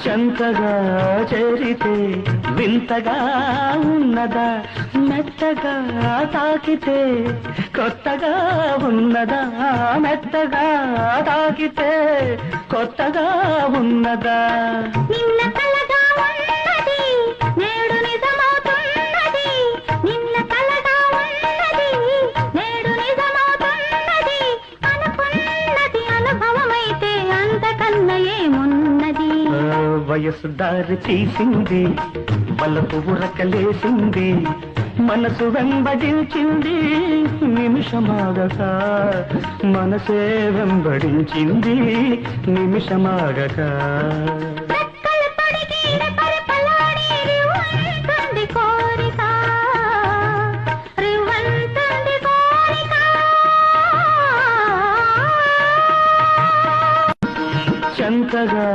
చెంతగా చేరితే వింతగా ఉన్నదా, మెత్తగా తాకితే కొత్తగా ఉన్నదా, మెత్తగా తాకితే కొత్తగా ఉన్నదా. నిన్న కలగా ఉన్నది నేడు నిజమవుతున్నది, నిన్న కలగా ఉన్నది నేడు నిజమవుతున్నది, అనుకున్నది అనుభవమైతే అంతకన్నా ఏమున్నది. వయసు దారి తీసింది, బలపు ఉరకలేసింది, మనసు వెంబడించింది నిమిషమాగక, మనసే వెంబడించింది నిమిషమాగక. రెక్కలు తొడిగిన పరపలాడి రివ్వంటుంది కోరిక, రివ్వంటుంది కోరిక. చెంతగా